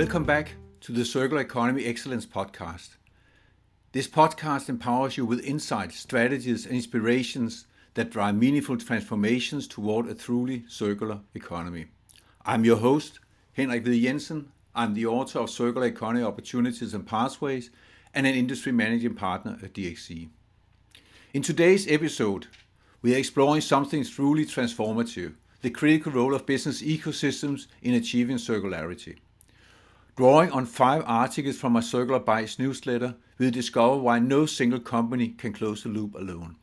Welcome back to the Circular Economy Excellence Podcast. This podcast empowers you with insights, strategies, and inspirations that drive meaningful transformations toward a truly circular economy. I'm your host, Henrik Ved Jensen. I'm the author of Circular Economy Opportunities and Pathways and an industry managing partner at DXC. In today's episode, we are exploring something truly transformative, the critical role of business ecosystems in achieving circularity. Drawing on 5 articles from my Circular Bytes newsletter, we'll discover why no single company can close the loop alone.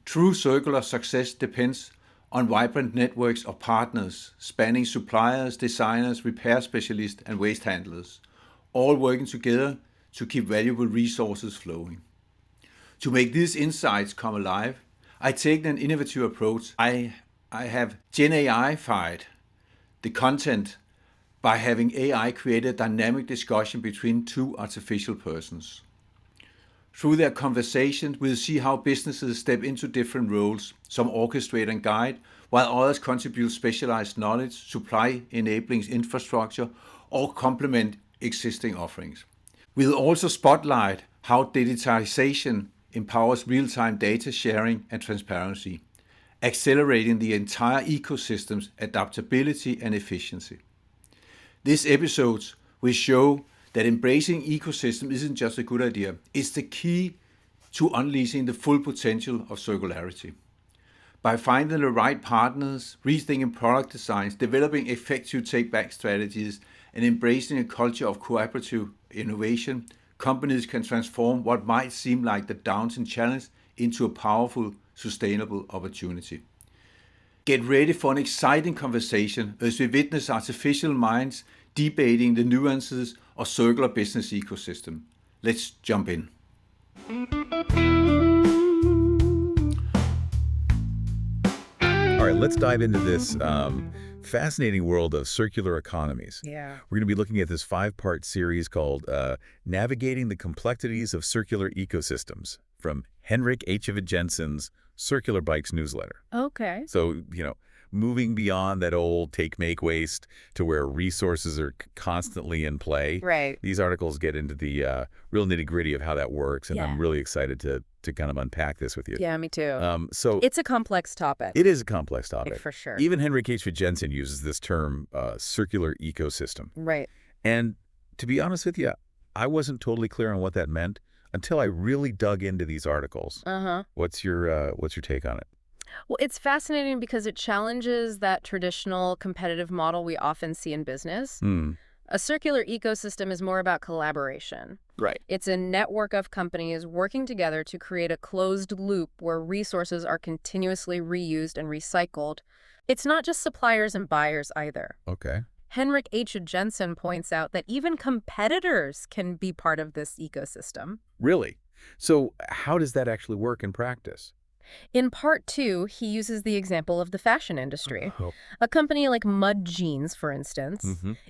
True circular success depends on vibrant networks of partners, spanning suppliers, designers, repair specialists, and waste handlers, all working together to keep valuable resources flowing. To make these insights come alive, I take an innovative approach. I have Gen AI-fied the content by having AI create a dynamic discussion between 2 artificial persons. Through their conversations, we'll see how businesses step into different roles, some orchestrate and guide, while others contribute specialized knowledge, supply enabling infrastructure, or complement existing offerings. We'll also spotlight how digitalization empowers real-time data sharing and transparency, accelerating the entire ecosystem's adaptability and efficiency. This episode will show that embracing ecosystem isn't just a good idea, it's the key to unleashing the full potential of circularity. By finding the right partners, rethinking product designs, developing effective take-back strategies, and embracing a culture of cooperative innovation, companies can transform what might seem like the daunting challenge into a powerful, sustainable opportunity. Get ready for an exciting conversation as we witness artificial minds debating the nuances of circular business ecosystem. Let's jump in. All right, let's dive into this fascinating world of circular economies. Yeah. We're going to be looking at this 5-part series called Navigating the Complexities of Circular Ecosystems from Henrik H. Jensen's Circular Bytes newsletter. Okay. So, moving beyond that old take-make waste to where resources are constantly in play. Right. These articles get into the real nitty-gritty of how that works, and I'm really excited to kind of unpack this with you. Yeah, me too. So it's a complex topic. it is a complex topic. For sure. Even Henrik H. Jensen uses this term, circular ecosystem. Right. And to be honest with you, I wasn't totally clear on what that meant until I really dug into these articles. Uh-huh. What's your take on it? Well, it's fascinating because it challenges that traditional competitive model we often see in business. A circular ecosystem is more about collaboration. Right. It's a network of companies working together to create a closed loop where resources are continuously reused and recycled. It's not just suppliers and buyers either. Okay. Henrik H. Jensen points out that even competitors can be part of this ecosystem. Really? So how does that actually work in practice? In part 2, he uses the example of the fashion industry. Oh. A company like Mud Jeans, for instance,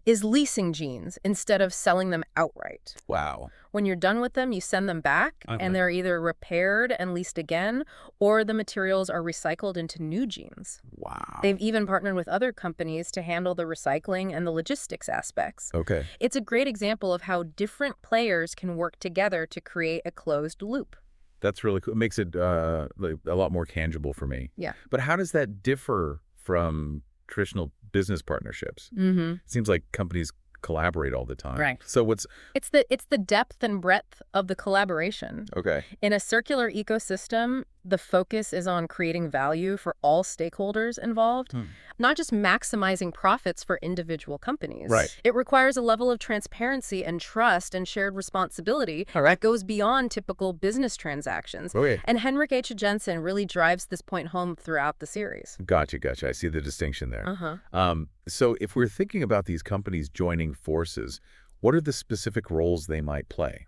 is leasing jeans instead of selling them outright. Wow. When you're done with them, you send them back, and they're either repaired and leased again, or the materials are recycled into new jeans. Wow. They've even partnered with other companies to handle the recycling and the logistics aspects. Okay. It's a great example of how different players can work together to create a closed loop. That's really cool. It makes it a lot more tangible for me. Yeah. But how does that differ from traditional business partnerships? Mm-hmm. It seems like companies collaborate all the time. Right. So It's the depth and breadth of the collaboration. Okay. In a circular ecosystem, the focus is on creating value for all stakeholders involved, not just maximizing profits for individual companies. Right. It requires a level of transparency and trust and shared responsibility that goes beyond typical business transactions. Okay. And Henrik H. Jensen really drives this point home throughout the series. Gotcha. I see the distinction there. Uh-huh. So if we're thinking about these companies joining forces, what are the specific roles they might play?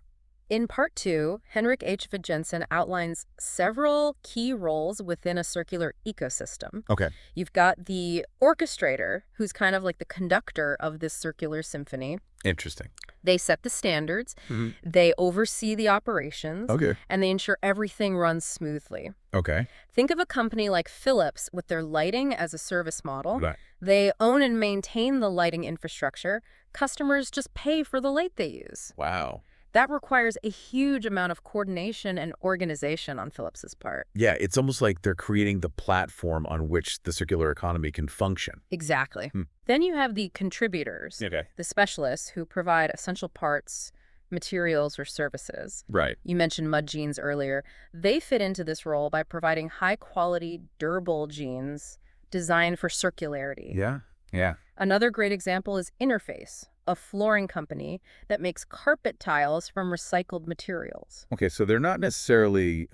In part 2, Henrik H. Jensen outlines several key roles within a circular ecosystem. Okay. You've got the orchestrator, who's kind of like the conductor of this circular symphony. Interesting. They set the standards, they oversee the operations, Okay. and they ensure everything runs smoothly. Okay. Think of a company like Philips with their lighting as a service model. Right. They own and maintain the lighting infrastructure. Customers just pay for the light they use. Wow. That requires a huge amount of coordination and organization on Philips's part. Yeah, it's almost like they're creating the platform on which the circular economy can function. Exactly. Then you have the contributors, Okay. the specialists who provide essential parts, materials, or services. Right. You mentioned mud jeans earlier. They fit into this role by providing high-quality, durable jeans designed for circularity. Yeah. Yeah. Another great example is Interface, a flooring company that makes carpet tiles from recycled materials. Okay, so they're not necessarily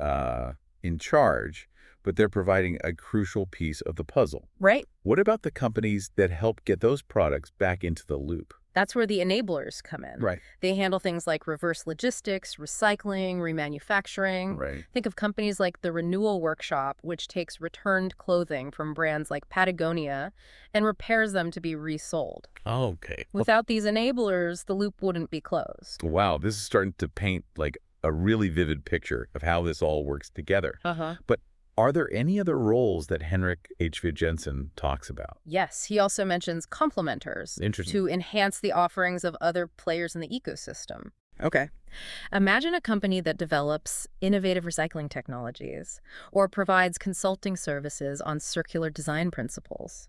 in charge, but they're providing a crucial piece of the puzzle. Right? What about the companies that help get those products back into the loop? That's where the enablers come in. Right. They handle things like reverse logistics, recycling, remanufacturing. Right. Think of companies like the Renewal Workshop, which takes returned clothing from brands like Patagonia and repairs them to be resold. Okay. Without these enablers, the loop wouldn't be closed. Wow, this is starting to paint like a really vivid picture of how this all works together. But are there any other roles that Henrik H. Jensen talks about? Yes, he also mentions complementers Interesting. to enhance the offerings of other players in the ecosystem. Okay. Imagine a company that develops innovative recycling technologies or provides consulting services on circular design principles.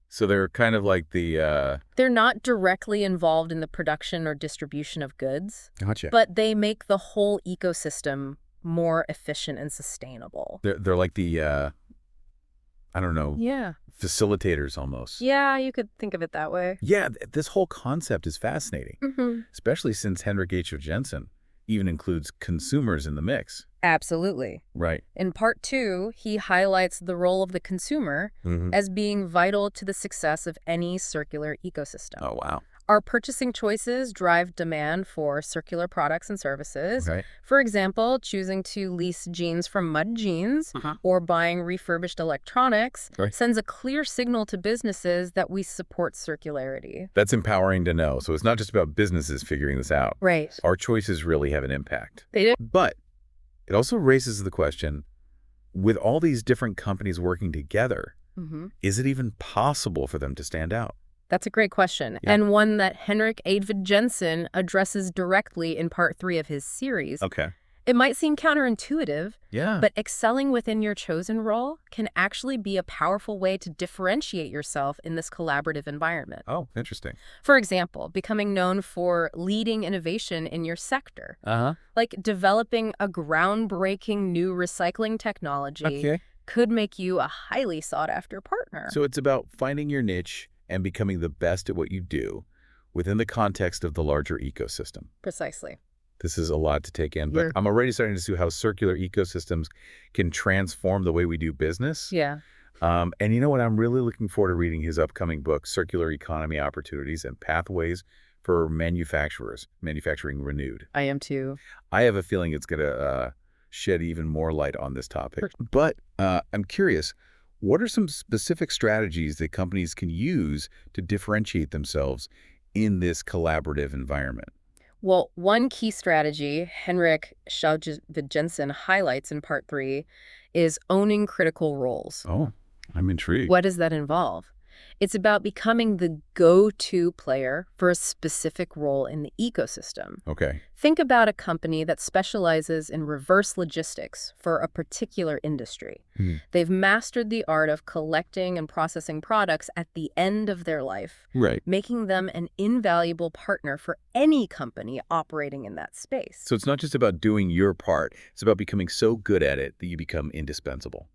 So they're kind of like the... They're not directly involved in the production or distribution of goods, Gotcha. but they make the whole ecosystem more efficient and sustainable. They're like the, I don't know, Yeah. facilitators almost. Yeah, you could think of it that way. Yeah, this whole concept is fascinating, Mm-hmm. especially since Henrik H. Jensen even includes consumers in the mix. Absolutely. Right. In part 2, he highlights the role of the consumer as being vital to the success of any circular ecosystem. Oh, wow. Our purchasing choices drive demand for circular products and services. Okay. For example, choosing to lease jeans from Mud Jeans or buying refurbished electronics Right. sends a clear signal to businesses that we support circularity. That's empowering to know. So it's not just about businesses figuring this out. Right. Our choices really have an impact. They do. But it also raises the question, with all these different companies working together, is it even possible for them to stand out? That's a great question, and one that Henrik David Jensen addresses directly in part 3 of his series. Okay. It might seem counterintuitive, Yeah. but excelling within your chosen role can actually be a powerful way to differentiate yourself in this collaborative environment. Oh, interesting. For example, becoming known for leading innovation in your sector, like developing a groundbreaking new recycling technology, Okay. could make you a highly sought-after partner. So it's about finding your niche and becoming the best at what you do within the context of the larger ecosystem. Precisely. This is a lot to take in, but Yeah. I'm already starting to see how circular ecosystems can transform the way we do business. Yeah. And you know what? I'm really looking forward to reading his upcoming book, Circular Economy Opportunities and Pathways for Manufacturers, Manufacturing Renewed. I am too. I have a feeling it's going to shed even more light on this topic. But I'm curious, what are some specific strategies that companies can use to differentiate themselves in this collaborative environment? Well, one key strategy Henrik Jensen highlights in part 3 is owning critical roles. Oh, I'm intrigued. What does that involve? It's about becoming the go-to player for a specific role in the ecosystem. Okay. Think about a company that specializes in reverse logistics for a particular industry. They've mastered the art of collecting and processing products at the end of their life, Right. making them an invaluable partner for any company operating in that space. So it's not just about doing your part. It's about becoming so good at it that you become indispensable.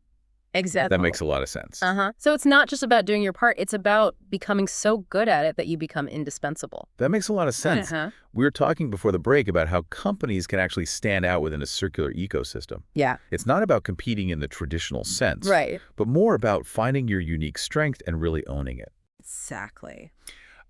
Exactly. That makes a lot of sense. So it's not just about doing your part. It's about becoming so good at it that you become indispensable. That makes a lot of sense. We were talking before the break about how companies can actually stand out within a circular ecosystem. Yeah. It's not about competing in the traditional sense, Right. but more about finding your unique strength and really owning it. Exactly.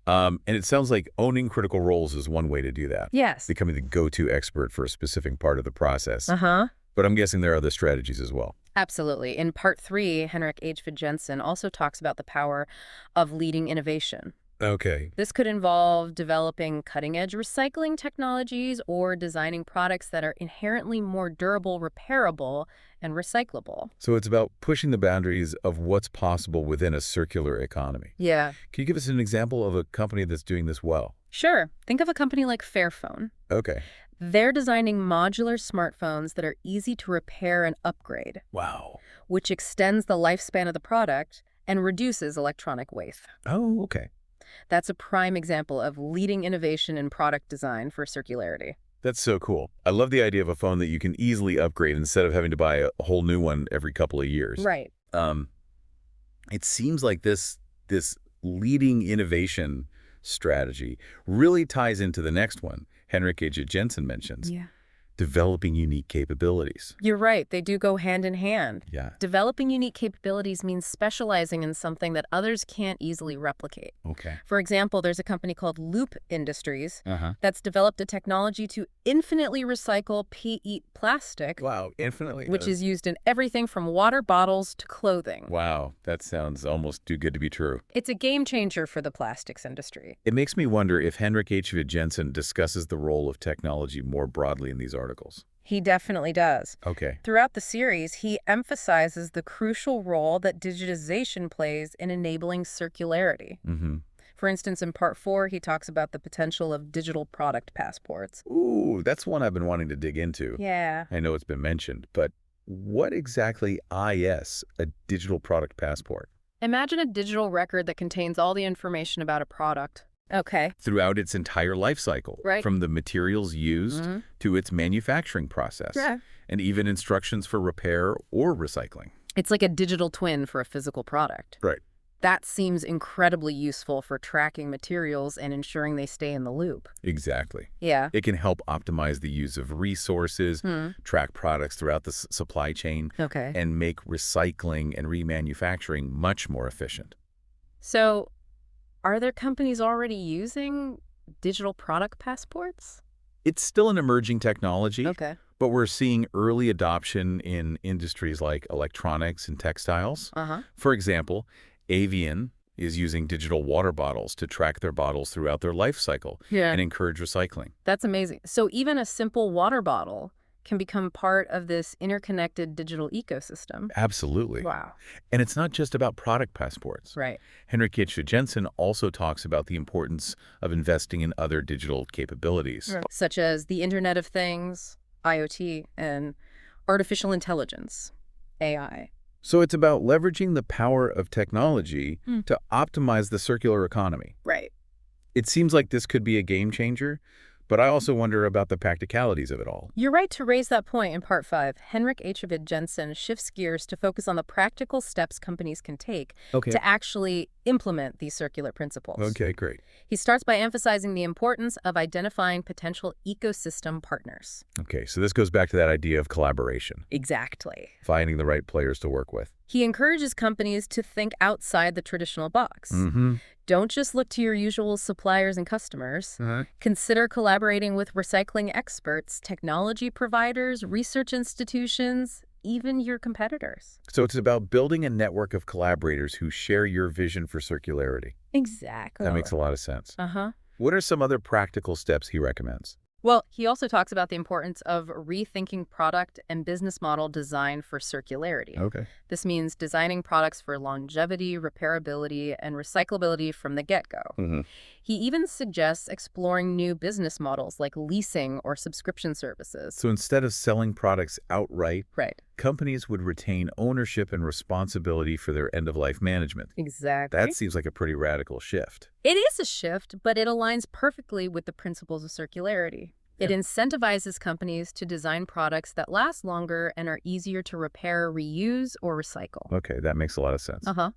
And it sounds like owning critical roles is one way to do that. Yes. Becoming the go-to expert for a specific part of the process. Uh-huh. But I'm guessing there are other strategies as well. Absolutely. In part 3, Henrik H. Jensen also talks about the power of leading innovation. Okay. This could involve developing cutting-edge recycling technologies or designing products that are inherently more durable, repairable, and recyclable. So it's about pushing the boundaries of what's possible within a circular economy. Yeah. Can you give us an example of a company that's doing this well? Sure. Think of a company like Fairphone. Okay. They're designing modular smartphones that are easy to repair and upgrade, Wow. which extends the lifespan of the product and reduces electronic waste. Oh, okay. That's a prime example of leading innovation in product design for circularity. That's so cool. I love the idea of a phone that you can easily upgrade instead of having to buy a whole new one every couple of years. Right. It seems like this leading innovation strategy really ties into the next one Henrik H. Jensen mentions. Yeah. Developing unique capabilities. You're right. They do go hand in hand. Yeah. Developing unique capabilities means specializing in something that others can't easily replicate. Okay. For example, there's a company called Loop Industries Uh-huh. that's developed a technology to infinitely recycle PET plastic, Wow, infinitely. which is used in everything from water bottles to clothing. Wow, that sounds almost too good to be true. It's a game changer for the plastics industry. It makes me wonder if Henrik H. Jensen discusses the role of technology more broadly in these articles. He definitely does. Okay. Throughout the series, he emphasizes the crucial role that digitization plays in enabling circularity. Mm-hmm. For instance, in part 4, he talks about the potential of digital product passports. Ooh, that's one I've been wanting to dig into. Yeah. I know it's been mentioned, but what exactly is a digital product passport? Imagine a digital record that contains all the information about a product. Okay. Throughout its entire life cycle, Right. from the materials used Mhm. to its manufacturing process, Yeah. and even instructions for repair or recycling. It's like a digital twin for a physical product. Right. That seems incredibly useful for tracking materials and ensuring they stay in the loop. Exactly. Yeah. It can help optimize the use of resources, track products throughout the supply chain, Okay. and make recycling and remanufacturing much more efficient. So, are there companies already using digital product passports? It's still an emerging technology, Okay. but we're seeing early adoption in industries like electronics and textiles. Uh-huh. For example, Avian is using digital water bottles to track their bottles throughout their life cycle Yeah. and encourage recycling. That's amazing. So even a simple water bottle can become part of this interconnected digital ecosystem. Absolutely. Wow. And it's not just about product passports. Right. Henrik H. Jensen also talks about the importance of investing in other digital capabilities. Such as the Internet of Things, IoT, and artificial intelligence, AI. So it's about leveraging the power of technology to optimize the circular economy. Right. It seems like this could be a game changer, but I also wonder about the practicalities of it all. You're right to raise that point in part 5. Henrik H. Jensen shifts gears to focus on the practical steps companies can take to actually implement these circular principles. Okay, great. He starts by emphasizing the importance of identifying potential ecosystem partners. Okay, so this goes back to that idea of collaboration, Exactly. finding the right players to work with. He encourages companies to think outside the traditional box. Mm-hmm. Don't just look to your usual suppliers and customers. Consider collaborating with recycling experts, technology providers, research institutions, even your competitors. So it's about building a network of collaborators who share your vision for circularity. Exactly. That makes a lot of sense. Uh-huh. What are some other practical steps he recommends? Well, he also talks about the importance of rethinking product and business model design for circularity. Okay. This means designing products for longevity, repairability, and recyclability from the get-go. Mm-hmm. He even suggests exploring new business models like leasing or subscription services. So instead of selling products outright, Right. companies would retain ownership and responsibility for their end-of-life management. Exactly. That seems like a pretty radical shift. It is a shift, but it aligns perfectly with the principles of circularity. It incentivizes companies to design products that last longer and are easier to repair, reuse, or recycle. Okay, that makes a lot of sense. Uh-huh.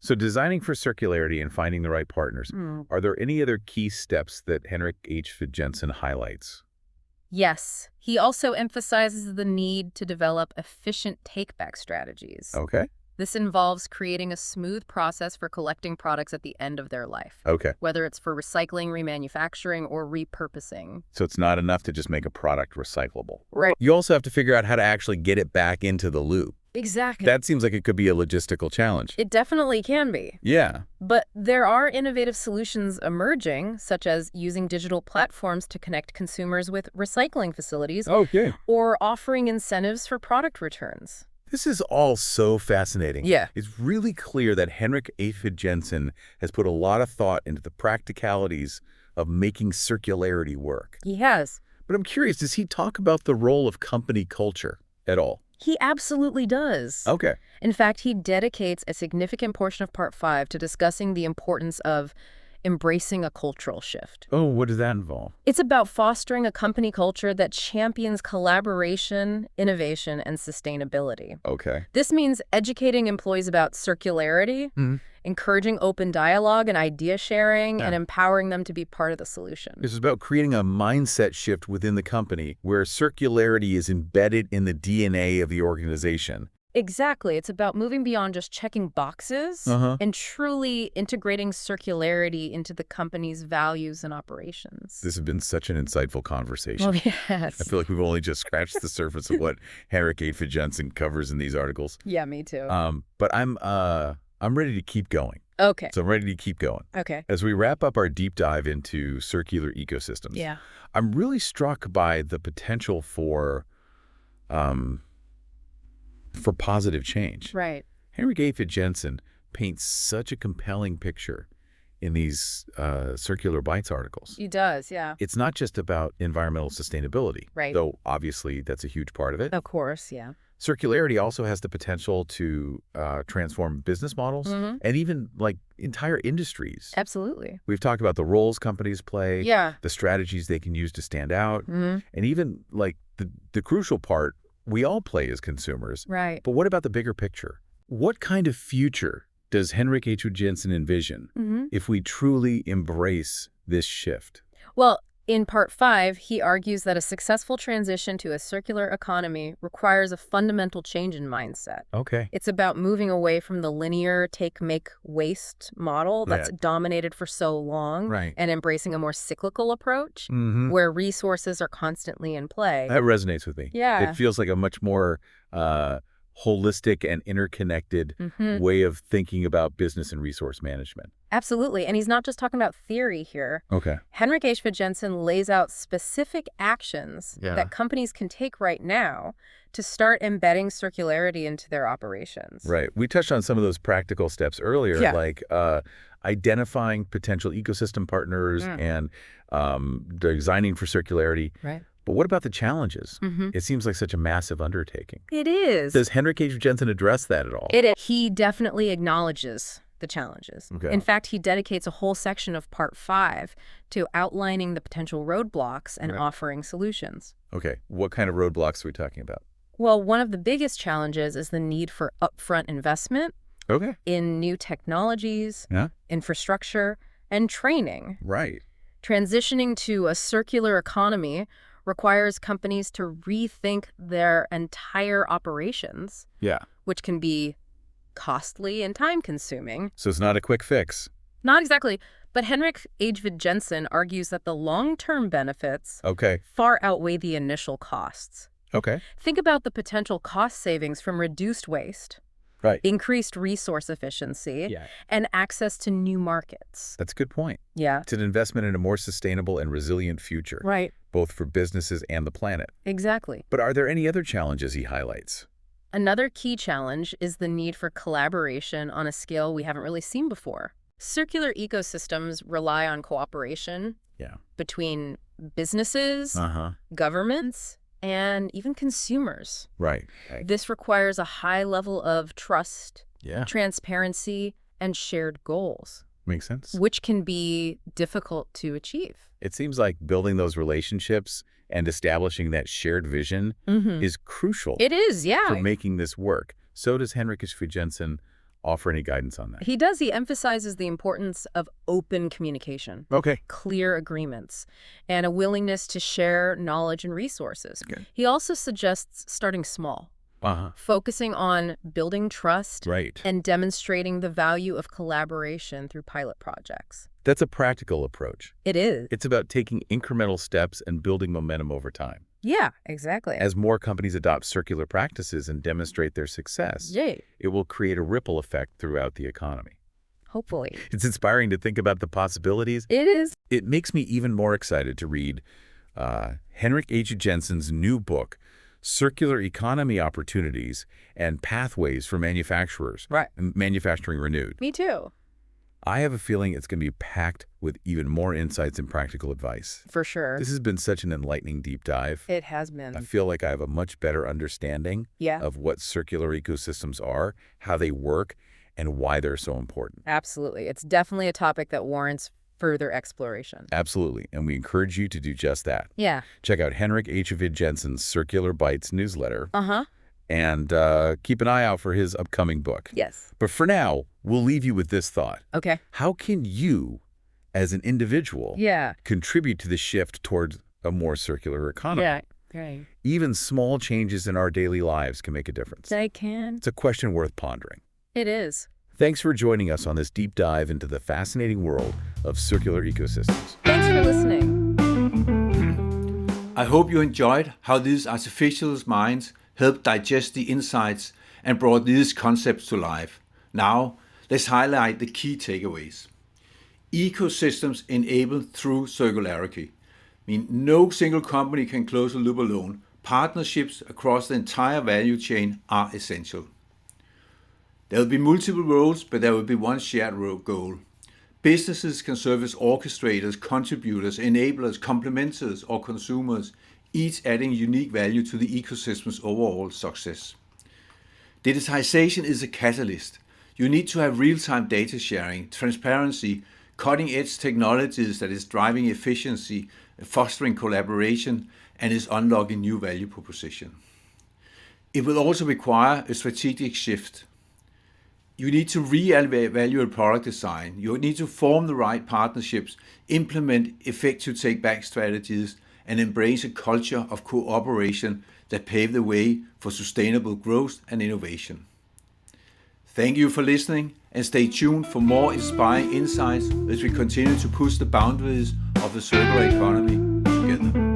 So designing for circularity and finding the right partners, are there any other key steps that Henrik H. Jensen highlights? Yes. He also emphasizes the need to develop efficient take-back strategies. Okay. This involves creating a smooth process for collecting products at the end of their life, Okay. whether it's for recycling, remanufacturing, or repurposing. So it's not enough to just make a product recyclable. Right. You also have to figure out how to actually get it back into the loop. Exactly. That seems like it could be a logistical challenge. It definitely can be. Yeah. But there are innovative solutions emerging, such as using digital platforms to connect consumers with recycling facilities Okay. or offering incentives for product returns. This is all so fascinating. Yeah. It's really clear that Henrik Eichfeld Jensen has put a lot of thought into the practicalities of making circularity work. He has. But I'm curious, does he talk about the role of company culture at all? He absolutely does. Okay. In fact, he dedicates a significant portion of Part 5 to discussing the importance of embracing a cultural shift. Oh, what does that involve? It's about fostering a company culture that champions collaboration, innovation, and sustainability. Okay. This means educating employees about circularity, encouraging open dialogue and idea sharing, and empowering them to be part of the solution. This is about creating a mindset shift within the company where circularity is embedded in the DNA of the organization. Exactly. It's about moving beyond just checking boxes and truly integrating circularity into the company's values and operations. This has been such an insightful conversation. Oh, yes. I feel like we've only just scratched the surface of what Henrik Eichfeld Jensen covers in these articles. Yeah, me too. But I'm ready to keep going. Okay. So I'm ready to keep going. Okay. As we wrap up our deep dive into circular ecosystems, Yeah. I'm really struck by the potential for positive change. Right. Henrik Eichfeld Jensen paints such a compelling picture in these Circular Bites articles. He does, yeah. It's not just about environmental sustainability, Right. though obviously that's a huge part of it. Of course, yeah. Circularity also has the potential to transform business models and even like entire industries. Absolutely. We've talked about the roles companies play, Yeah. the strategies they can use to stand out, and even like the crucial part we all play as consumers. Right. But what about the bigger picture? What kind of future does Henrik Eichfeld Jensen envision if we truly embrace this shift? Well, in Part 5, he argues that a successful transition to a circular economy requires a fundamental change in mindset. Okay. It's about moving away from the linear take, make, waste model that's dominated for so long Right. and embracing a more cyclical approach where resources are constantly in play. That resonates with me. Yeah. It feels like a much more holistic and interconnected way of thinking about business and resource management. Absolutely. And he's not just talking about theory here. Okay. Henrik Eichfeld Jensen lays out specific actions that companies can take right now to start embedding circularity into their operations. Right. We touched on some of those practical steps earlier, like identifying potential ecosystem partners and designing for circularity. Right. But what about the challenges? It seems like such a massive undertaking. It is. Does Henrik Eichfeld Jensen address that at all? It is. He definitely acknowledges the challenges. Okay. In fact, he dedicates a whole section of Part 5 to outlining the potential roadblocks and offering solutions. Okay. What kind of roadblocks are we talking about? Well, one of the biggest challenges is the need for upfront investment in new technologies, infrastructure, and training. Right. Transitioning to a circular economy requires companies to rethink their entire operations, which can be costly and time-consuming. So it's not a quick fix. Not exactly, but Henrik Eichfeld Jensen argues that the long-term benefits far outweigh the initial costs. Think about the potential cost savings from reduced waste, increased resource efficiency, and access to new markets. That's a good point. Yeah. It's an investment in a more sustainable and resilient future. Right. Both for businesses and the planet. Exactly. But are there any other challenges he highlights? Another key challenge is the need for collaboration on a scale we haven't really seen before. Circular ecosystems rely on cooperation between businesses, governments, and even consumers. Right. This requires a high level of trust, transparency, and shared goals. Makes sense. Which can be difficult to achieve. It seems like building those relationships and establishing that shared vision is crucial. It is, for making this work. So does Henrik Eichfeld Jensen offer any guidance on that? He does. He emphasizes the importance of open communication, clear agreements, and a willingness to share knowledge and resources. He also suggests starting small. focusing on building trust Right. and demonstrating the value of collaboration through pilot projects. That's a practical approach. It is. It's about taking incremental steps and building momentum over time. Yeah, exactly. As more companies adopt circular practices and demonstrate their success, it will create a ripple effect throughout the economy. Hopefully. It's inspiring to think about the possibilities. It is. It makes me even more excited to read Henrik H. Jensen's new book, Circular Economy Opportunities and Pathways for Manufacturers. Right. Manufacturing Renewed. Me too. I have a feeling it's going to be packed with even more insights and practical advice. For sure. This has been such an enlightening deep dive. It has been. I feel like I have a much better understanding of what circular ecosystems are, how they work, and why they're so important. Absolutely. It's definitely a topic that warrants further exploration. Absolutely. And we encourage you to do just that. Yeah. Check out Henrik H. Jensen's Circular Bites newsletter. And keep an eye out for his upcoming book. Yes. But for now, we'll leave you with this thought. Okay. How can you, as an individual, contribute to the shift towards a more circular economy? Yeah. Right. Even small changes in our daily lives can make a difference. They can. It's a question worth pondering. It is. Thanks for joining us on this deep dive into the fascinating world of circular ecosystems. Thanks for listening. I hope you enjoyed how these artificial minds helped digest the insights and brought these concepts to life. Now, let's highlight the key takeaways. Ecosystems enabled through circularity. No single company can close the loop alone. Partnerships across the entire value chain are essential. There will be multiple roles, but there will be one shared goal. Businesses can serve as orchestrators, contributors, enablers, complementers, or consumers, each adding unique value to the ecosystem's overall success. Digitization is a catalyst. You need to have real-time data sharing, transparency, cutting-edge technologies that is driving efficiency, fostering collaboration, and is unlocking new value proposition. It will also require a strategic shift. You need to re-evaluate product design. You need to form the right partnerships, implement effective take-back strategies, and embrace a culture of cooperation that pave the way for sustainable growth and innovation. Thank you for listening, and stay tuned for more inspiring insights as we continue to push the boundaries of the circular economy together.